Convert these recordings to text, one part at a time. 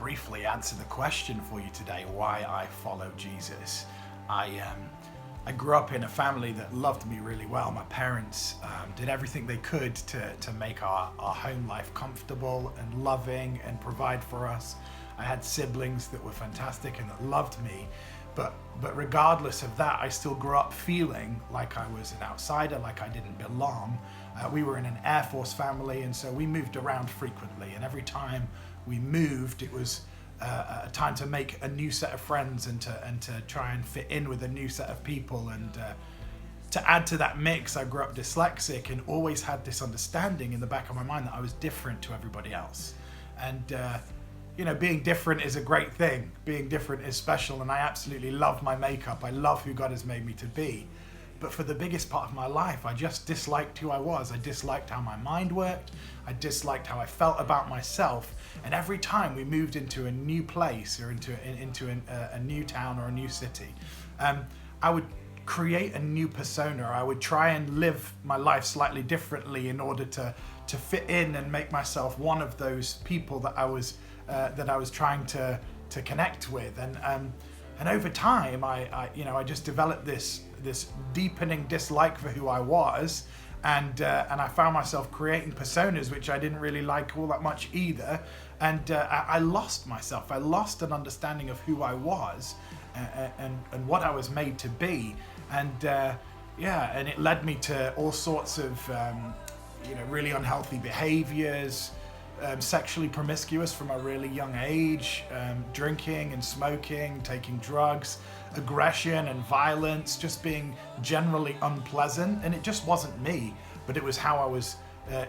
briefly answer the question for you today, why I follow Jesus. I grew up in a family that loved me really well. My parents did everything they could to make our home life comfortable and loving and provide for us. I had siblings that were fantastic and that loved me. But regardless of that, I still grew up feeling like I was an outsider, like I didn't belong. We were in an Air Force family, and so we moved around frequently. And every time we moved, it was a time to make a new set of friends and to try and fit in with a new set of people. And to add to that mix, I grew up dyslexic and always had this understanding in the back of my mind that I was different to everybody else. And being different is a great thing. Being different is special, and I absolutely love my makeup. I love who God has made me to be. But for the biggest part of my life, I just disliked who I was. I disliked how my mind worked. I disliked how I felt about myself. And every time we moved into a new place or into a new town or a new city, I would create a new persona. I would try and live my life slightly differently in order to fit in and make myself one of those people that I was trying to connect with. And over time, I just developed this deepening dislike for who I was, and I found myself creating personas which I didn't really like all that much either. And I lost myself. I lost an understanding of who I was and what I was made to be. And and it led me to all sorts of really unhealthy behaviors. Sexually promiscuous from a really young age, drinking and smoking, taking drugs, aggression and violence, just being generally unpleasant. And it just wasn't me, but it was how I was.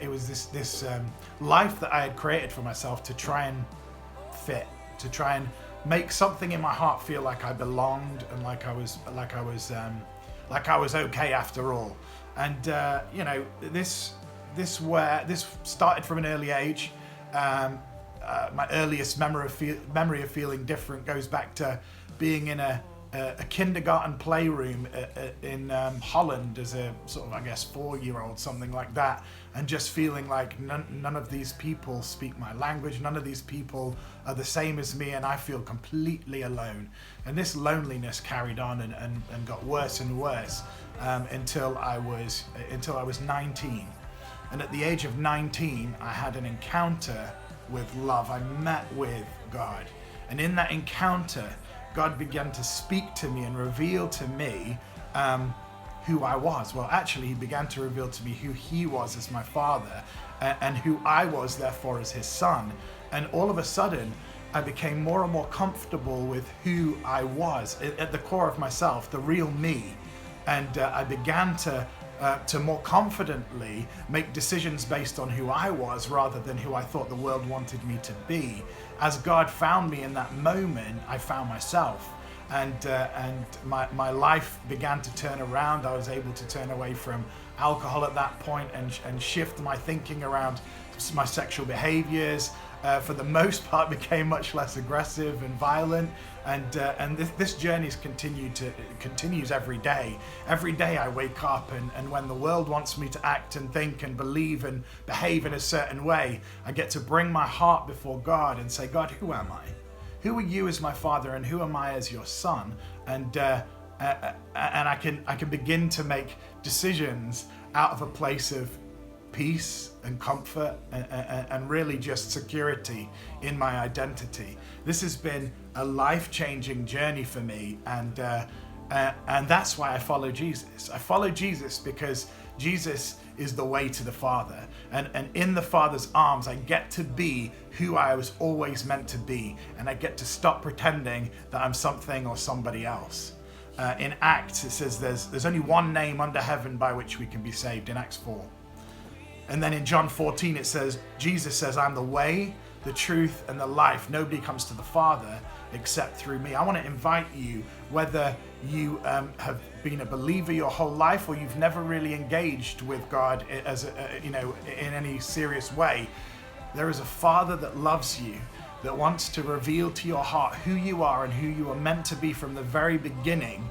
It was this life that I had created for myself to try and fit, to try and make something in my heart feel like I belonged and like I was okay after all. And this started from an early age. My earliest memory of feeling different goes back to being in a kindergarten playroom in Holland as a sort of, 4-year-old, something like that, and just feeling like none of these people speak my language, none of these people are the same as me, and I feel completely alone. And this loneliness carried on and got worse and worse until I was 19. And at the age of 19, I had an encounter with love. I met with God. And in that encounter, God began to speak to me and reveal to me who I was. Well, actually, he began to reveal to me who he was as my father and who I was, therefore, as his son. And all of a sudden, I became more and more comfortable with who I was at the core of myself, the real me. And I began to more confidently make decisions based on who I was rather than who I thought the world wanted me to be. As God found me in that moment, I found myself, and my life began to turn around. I was able to turn away from alcohol at that point and shift my thinking around my sexual behaviors. For the most part, became much less aggressive and violent, and this journey continues every day. Every day I wake up, and when the world wants me to act and think and believe and behave in a certain way, I get to bring my heart before God and say, God, who am I? Who are you as my father, and who am I as your son? And I can begin to make decisions out of a place of peace and comfort and really just security in my identity. This has been a life-changing journey for me, and that's why I follow Jesus. I follow Jesus because Jesus is the way to the Father, and in the Father's arms I get to be who I was always meant to be, and I get to stop pretending that I'm something or somebody else. In Acts it says there's only one name under heaven by which we can be saved, in Acts 4. And then in John 14 it says, Jesus says, I'm the way, the truth, and the life. Nobody comes to the Father except through me. I want to invite you, whether you have been a believer your whole life or you've never really engaged with God as in any serious way, there is a Father that loves you, that wants to reveal to your heart who you are and who you are meant to be from the very beginning.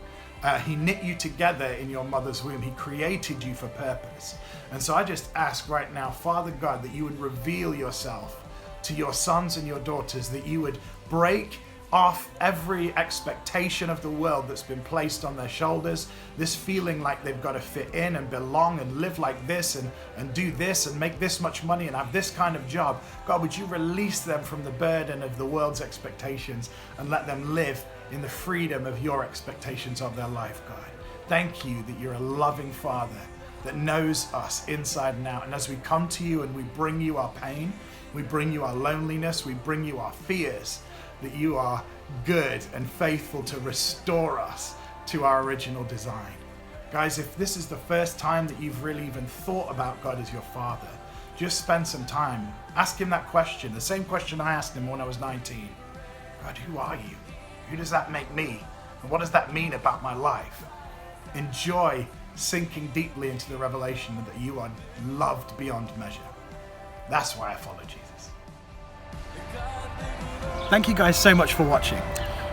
He knit you together in your mother's womb. He created you for purpose. And so I just ask right now, Father God, that you would reveal yourself to your sons and your daughters, that you would break off every expectation of the world that's been placed on their shoulders, this feeling like they've got to fit in and belong and live like this and do this and make this much money and have this kind of job. God, would you release them from the burden of the world's expectations and let them live in the freedom of your expectations of their life, God. Thank you that you're a loving Father that knows us inside and out. And as we come to you and we bring you our pain, we bring you our loneliness, we bring you our fears, that you are good and faithful to restore us to our original design. Guys, if this is the first time that you've really even thought about God as your Father, just spend some time. Ask him that question, the same question I asked him when I was 19. God, who are you? Who does that make me? And what does that mean about my life? Enjoy sinking deeply into the revelation that you are loved beyond measure. That's why I follow Jesus. Thank you guys so much for watching.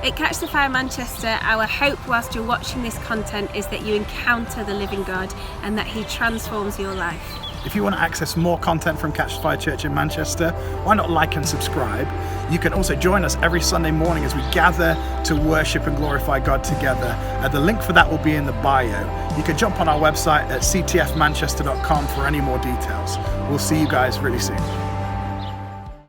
At Catch the Fire Manchester, our hope whilst you're watching this content is that you encounter the living God and that he transforms your life. If you want to access more content from Catch the Fire Church in Manchester, why not like and subscribe? You can also join us every Sunday morning as we gather to worship and glorify God together. The link for that will be in the bio. You can jump on our website at ctfmanchester.com for any more details. We'll see you guys really soon.